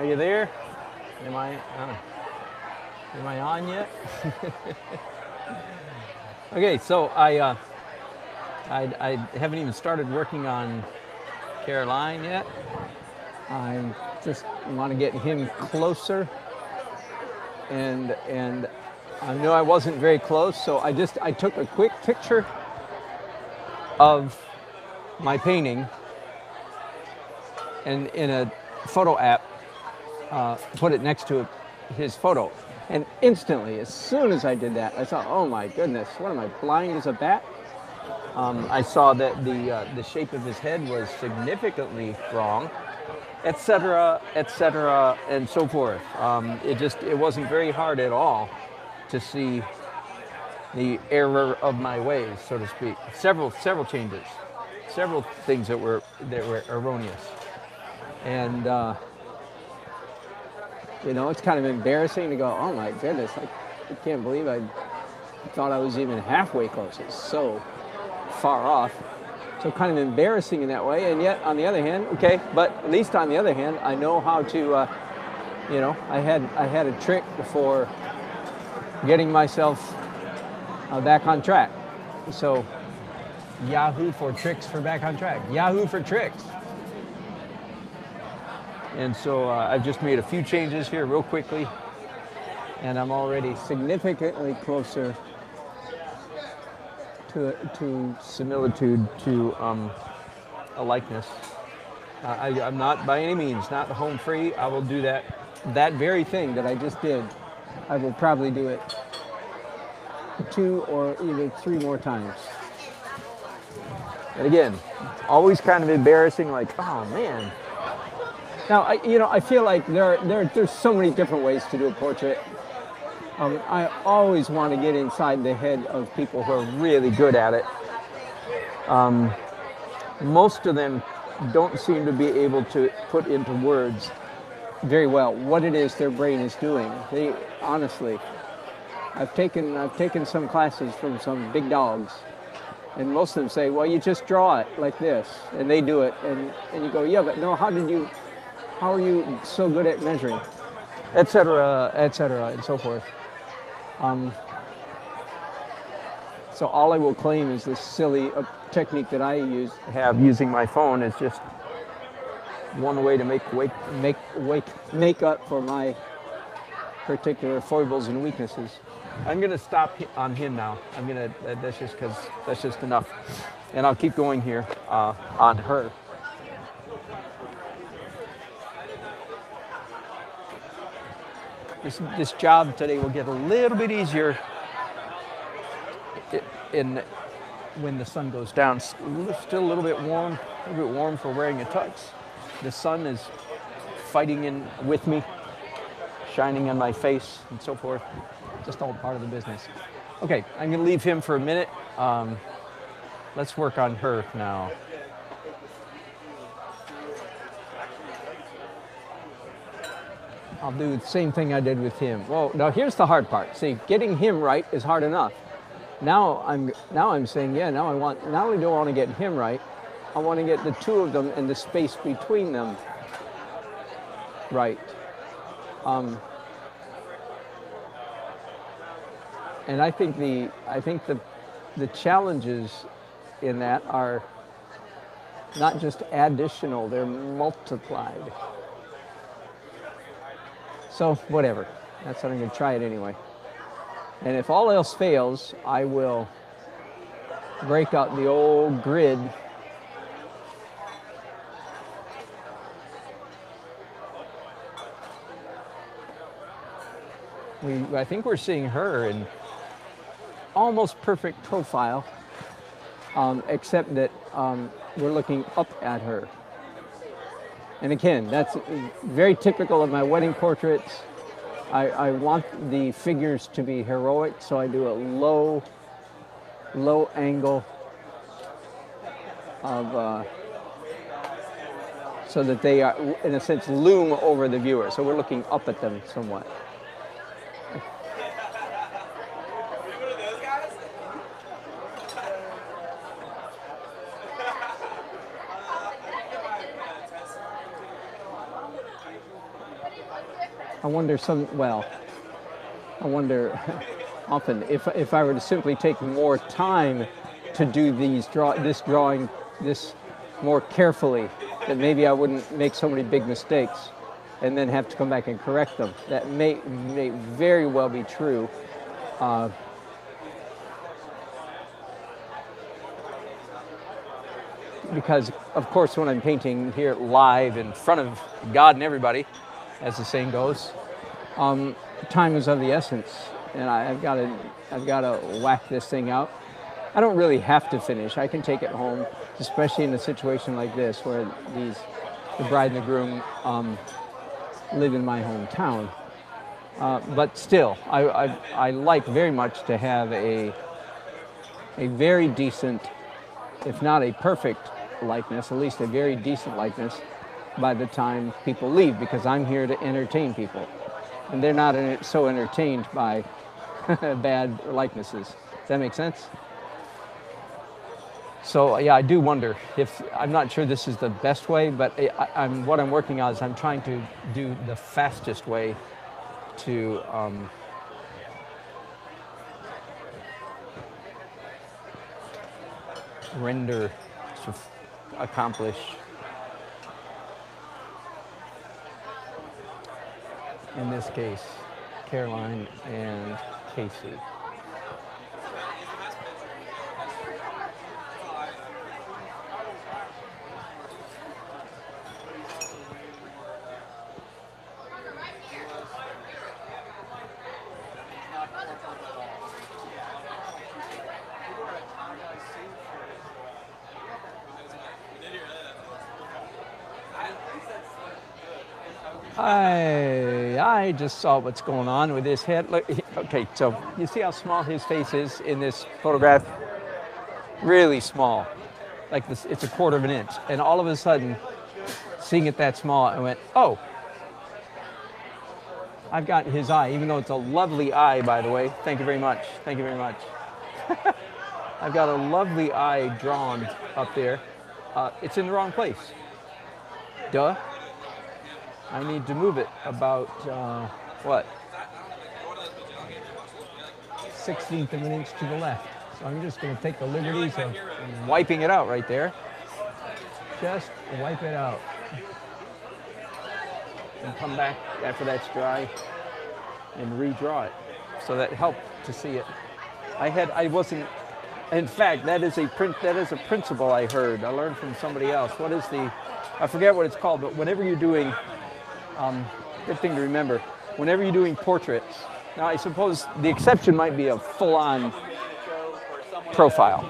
Are you there? Am I? Am I on yet? Okay, so I haven't even started working on Caroline yet. I just want to get him closer, and I know I wasn't very close, so I took a quick picture of my painting, and in a photo app, put it next to his photo. And instantly, as soon as I did that, I thought, oh my goodness, what am I, blind as a bat? I saw that the shape of his head was significantly wrong, etc., and so forth. It wasn't very hard at all to see the error of my ways, so to speak. Several changes, several things that were erroneous, and it's kind of embarrassing to go, oh my goodness, I can't believe I thought I was even halfway close. It's so far off. So kind of embarrassing in that way. And yet, on the other hand, okay, but at least on the other hand, I know how to, I had a trick for getting myself back on track. So Yahoo for tricks for back on track. Yahoo for tricks. And so I've just made a few changes here real quickly, and I'm already significantly closer to similitude, to a likeness. I'm not by any means not home free. I will do that very thing that I just did. I will probably do it 2 or even 3 more times. And again, always kind of embarrassing, like, oh man. Now, I feel like there's so many different ways to do a portrait. I always want to get inside the head of people who are really good at it. Most of them don't seem to be able to put into words very well what it is their brain is doing. They honestly, I've taken some classes from some big dogs, and most of them say, well, you just draw it like this, and they do it, and you go, yeah, but no, how are you so good at measuring, etc., and so forth. So all I will claim is this silly technique that I have using my phone is just one way to make up for my particular foibles and weaknesses. I'm going to stop on him now. That's just enough, and I'll keep going here on her. This job today will get a little bit easier when the sun goes down. Still a little bit warm for wearing a tux. The sun is fighting in with me, shining on my face and so forth. Just all part of the business. Okay, I'm going to leave him for a minute. Let's work on her now. I'll do the same thing I did with him. Well, now here's the hard part. See, getting him right is hard enough. Now I'm saying, yeah, not only do I want to get him right, I want to get the two of them and the space between them right. And I think the challenges in that are not just additional, they're multiplied. So whatever, that's what I'm going to try it anyway. And if all else fails, I will break out the old grid. I think we're seeing her in almost perfect profile, except that we're looking up at her. And again, that's very typical of my wedding portraits. I want the figures to be heroic, so I do a low angle of so that they are, in a sense, loom over the viewer. So we're looking up at them somewhat. I wonder I wonder often if I were to simply take more time to do this drawing this more carefully, that maybe I wouldn't make so many big mistakes and then have to come back and correct them. That may very well be true. Because, of course, when I'm painting here live in front of God and everybody, as the saying goes, time is of the essence, and I've got to whack this thing out. I don't really have to finish. I can take it home, especially in a situation like this where the bride and the groom live in my hometown. But still, I like very much to have a very decent, if not a perfect likeness, at least a very decent likeness by the time people leave, because I'm here to entertain people. And they're not so entertained by bad likenesses. Does that make sense? So yeah, I do wonder if, I'm not sure this is the best way, but what I'm working on is I'm trying to do the fastest way to render, to accomplish in this case Caroline and Casey. I just saw what's going on with his head. Look, okay, so you see how small his face is in this photograph? Really small, like this. It's a quarter of an inch. And all of a sudden, seeing it that small, I went, oh, I've got his eye, even though it's a lovely eye, by the way. Thank you very much. Thank you very much. I've got a lovely eye drawn up there. It's in the wrong place. Duh. I need to move it about, what? 1/16 of an inch to the left. So I'm just going to take the liberties of wiping it out right there. Just wipe it out. And come back after that's dry and redraw it. So that helped to see it. In fact, that is a principle I heard. I learned from somebody else. I forget what it's called, but whenever you're doing, good thing to remember, whenever you're doing portraits, now I suppose the exception might be a full-on profile,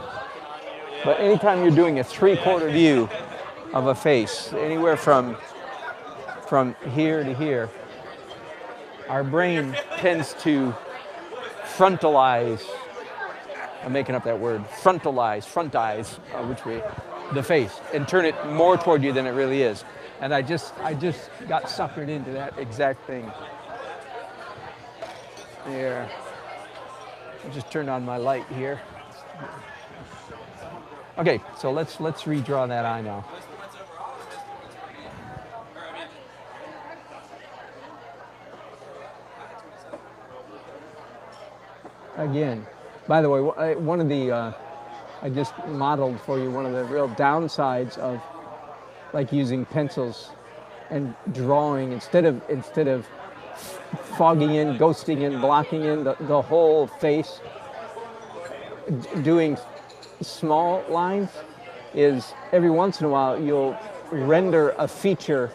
but anytime you're doing a 3/4 view of a face, anywhere from here to here, our brain tends to frontalize, I'm making up that word, frontalize, the face, and turn it more toward you than it really is. And I just got suckered into that exact thing. There. I just turned on my light here. Okay, so let's redraw that eye now. Again, by the way, one of the I just modeled for you one of the real downsides of like using pencils and drawing instead of fogging in, ghosting in, blocking in the whole face, doing small lines, is every once in a while you'll render a feature,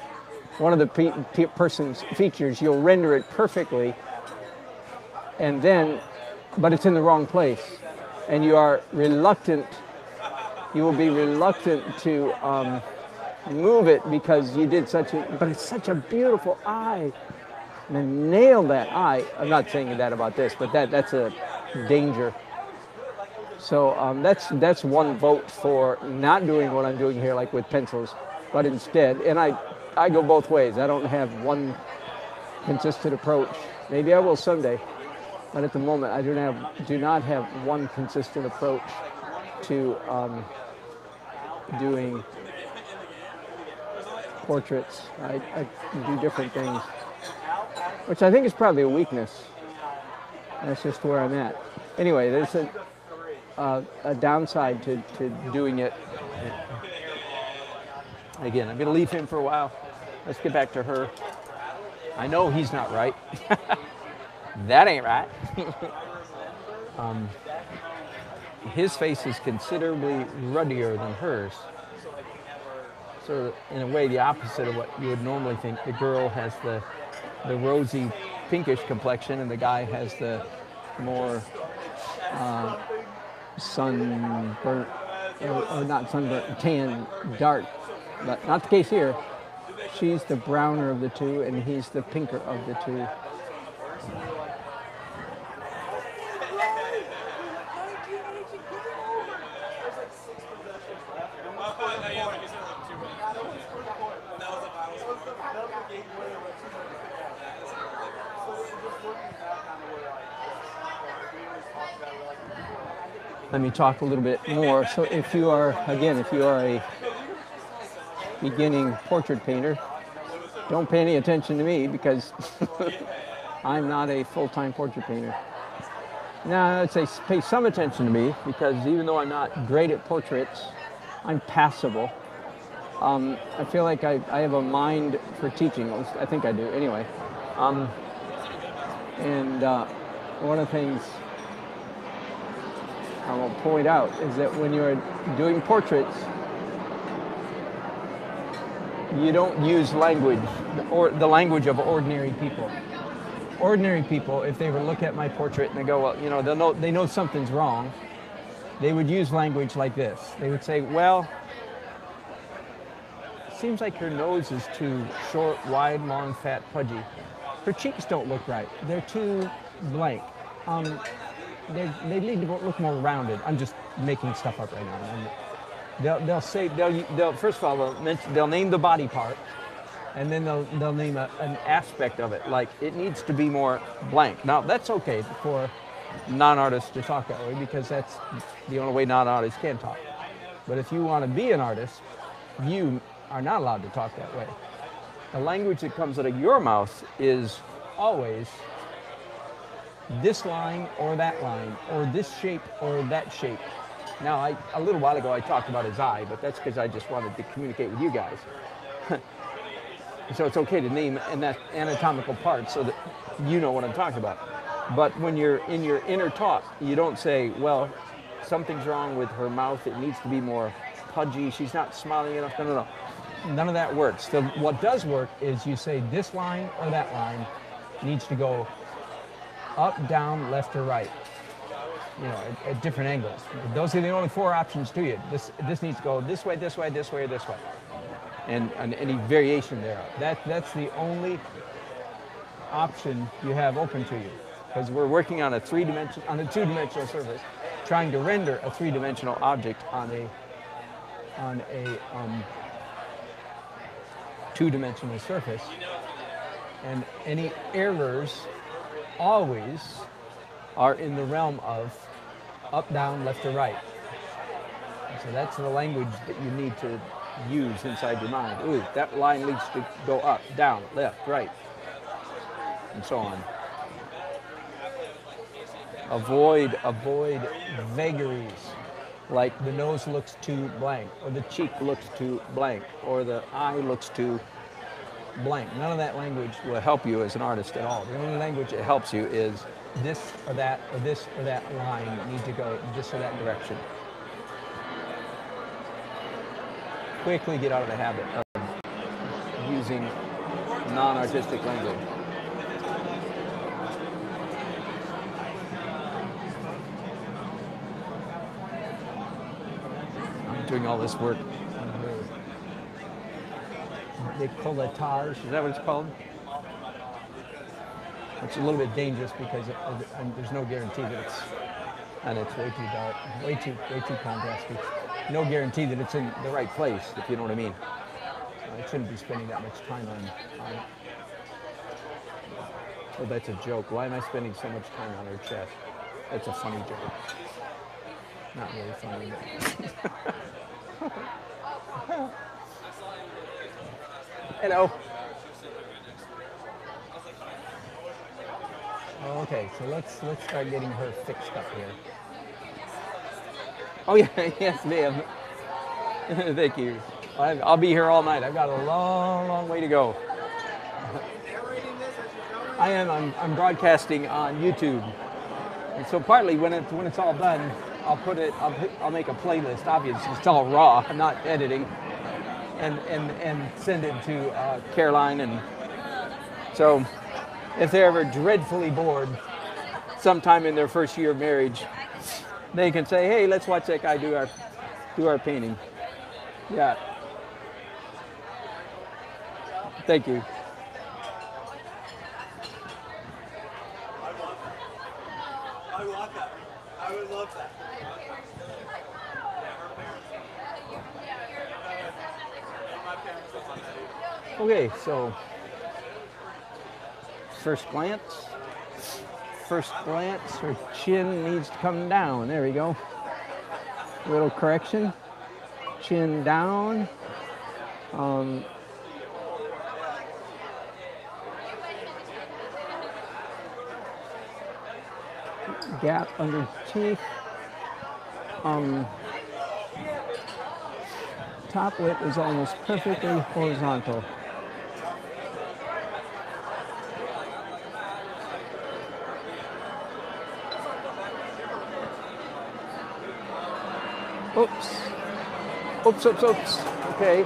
one of the person's features, you'll render it perfectly, and then, but it's in the wrong place, and you will be reluctant to move it because you did but it's such a beautiful eye. And then nail that eye. I'm not saying that about this, but that's a danger. So that's one vote for not doing what I'm doing here, like with pencils, but instead, and I go both ways. I don't have one consistent approach. Maybe I will someday, but at the moment I do not have one consistent approach to doing portraits. I do different things. which I think is probably a weakness. That's just where I'm at. Anyway, there's a downside to doing it. Again, I'm going to leave him for a while. Let's get back to her. I know he's not right. That ain't right. His face is considerably ruddier than hers. So in a way, the opposite of what you would normally think. The girl has the rosy, pinkish complexion, and the guy has the more sunburnt, or not sunburnt, tan, dark. But not the case here. She's the browner of the two, and he's the pinker of the two. Let me talk a little bit more. So if you are a beginning portrait painter, don't pay any attention to me because I'm not a full-time portrait painter. Now, I'd say pay some attention to me because even though I'm not great at portraits, I'm passable. I feel like I have a mind for teaching. At least I think I do. Anyway, and one of the things I will point out is that when you're doing portraits, you don't use language, or the language of ordinary people. Ordinary people, if they were to look at my portrait and they go, well, you know, they know something's wrong, they would use language like this. They would say, well, it seems like her nose is too short, wide, long, fat, pudgy. Her cheeks don't look right. They're too blank. They need to look more rounded. I'm just making stuff up right now. They'll say first of all they'll name the body part, and then they'll name an aspect of it, like it needs to be more blank. Now that's okay for non-artists to talk that way because that's the only way non-artists can talk. But if you want to be an artist, you are not allowed to talk that way. The language that comes out of your mouth is always this line or that line, or this shape or that shape. Now, a little while ago I talked about his eye, but that's because I just wanted to communicate with you guys. So it's okay to name that anatomical part so that you know what I'm talking about. But when you're in your inner talk, you don't say, well, something's wrong with her mouth, it needs to be more pudgy, she's not smiling enough. No. None of that works. So what does work is you say this line or that line needs to go up, down, left, or right, you know, at different angles. Those are the only four options to you. This needs to go this way, this way, this way, or this way, and any variation thereof. That's the only option you have open to you, because we're working on a two-dimensional surface, trying to render a three-dimensional object on a two-dimensional surface, and any errors always are in the realm of up, down, left, or right. So that's the language that you need to use inside your mind. Ooh, that line needs to go up, down, left, right, and so on. Avoid vagaries, like the nose looks too blank, or the cheek looks too blank, or the eye looks too blank. None of that language will help you as an artist at all. The only language that helps you is this or that line need to go this or that direction. Quickly get out of the habit of using non-artistic language. I'm doing all this work. Décolletage, is that what it's called? It's a little bit dangerous because there's no guarantee that it's way too dark, way too contrasty. No guarantee that it's in the right place, if you know what I mean. I shouldn't be spending that much time on it. Oh, that's a joke. Why am I spending so much time on her chest? That's a funny joke. Not really funny. Hello. Okay, so let's start getting her fixed up here. Oh yeah, yes, ma'am. Thank you. I'll be here all night. I've got a long, long way to go. I am. I'm broadcasting on YouTube, and so partly when it's all done, I'll make a playlist. Obviously, it's all raw. I'm not editing, and send it to Caroline. And so, if they're ever dreadfully bored, sometime in their first year of marriage, they can say, "Hey, let's watch that guy do our painting." Yeah. Thank you. I want that. I would love that. Okay, so first glance, her chin needs to come down. There we go. Little correction. Chin down. Gap under teeth. Top lip is almost perfectly horizontal. Oops. Okay.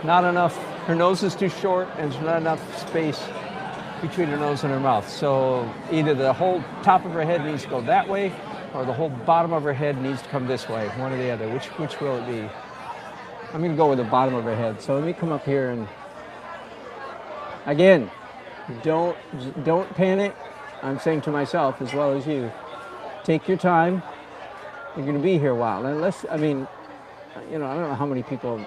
Not enough. Her nose is too short and there's not enough space between her nose and her mouth. So either the whole top of her head needs to go that way or the whole bottom of her head needs to come this way, one or the other. Which will it be? I'm gonna go with the bottom of her head. So let me come up here and again, don't panic. I'm saying to myself as well as you, take your time. You're gonna be here a while. I don't know how many people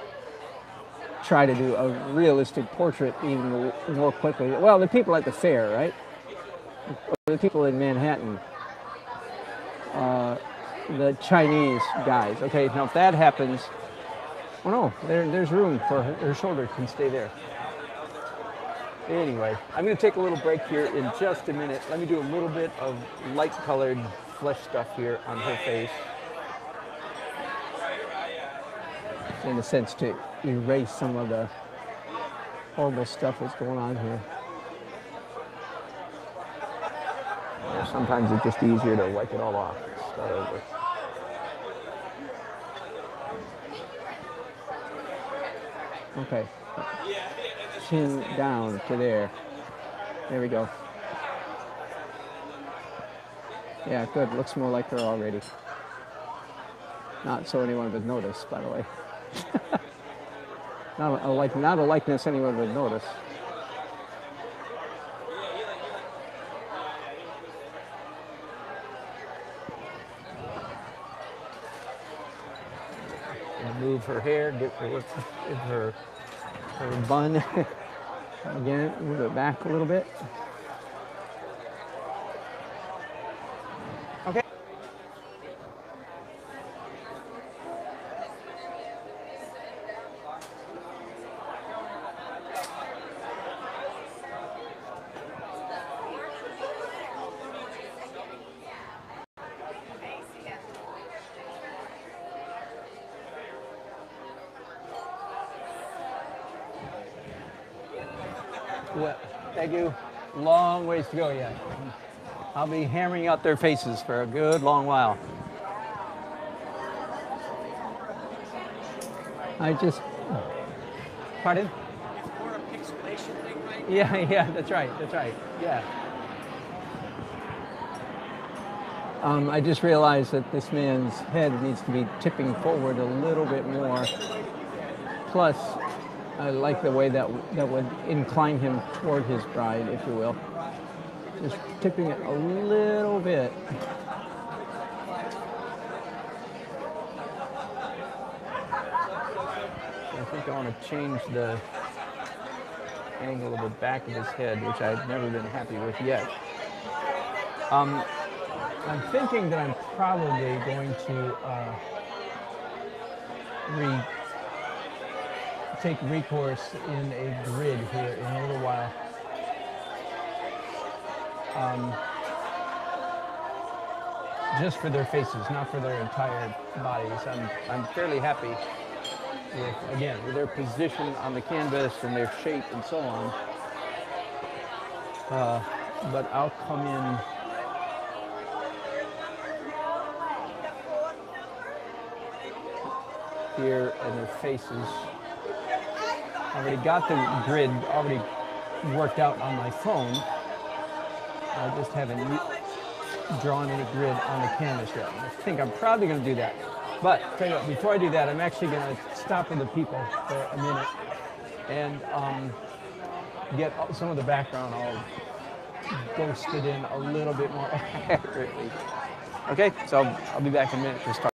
try to do a realistic portrait even more quickly. Well, the people at the fair, right? Or the people in Manhattan, the Chinese guys. Okay, now if that happens, oh no, there's room for her shoulder can stay there. Anyway, I'm going to take a little break here in just a minute. Let me do a little bit of light-colored flesh stuff here on her face. In a sense, to erase some of the horrible stuff that's going on here. Sometimes it's just easier to wipe it all off. Start over. Okay. Chin down to there. There we go. Yeah, good. Looks more like her already. Not so anyone would notice, by the way. not a likeness anyone would notice. And move her hair, get her bun. Again, move it back a little bit. Okay. Well, thank you. Long ways to go yet. I'll be hammering out their faces for a good long while. Pardon? More a pixelation thing, right? Yeah, that's right, yeah. I just realized that this man's head needs to be tipping forward a little bit more. Plus, I like the way that would incline him toward his bride, if you will. Just tipping it a little bit. I think I want to change the angle of the back of his head, which I've never been happy with yet. I'm thinking that I'm probably going to take recourse in a grid here in a little while. just for their faces, not for their entire bodies. I'm fairly happy with, again, with their position on the canvas and their shape and so on. But I'll come in here and their faces. I already got the grid already worked out on my phone. I just haven't drawn any grid on the canvas yet. I think I'm probably going to do that. But tell you what, before I do that, I'm actually going to stop with the people for a minute and get some of the background all ghosted in a little bit more accurately. Okay, so I'll be back in a minute to start.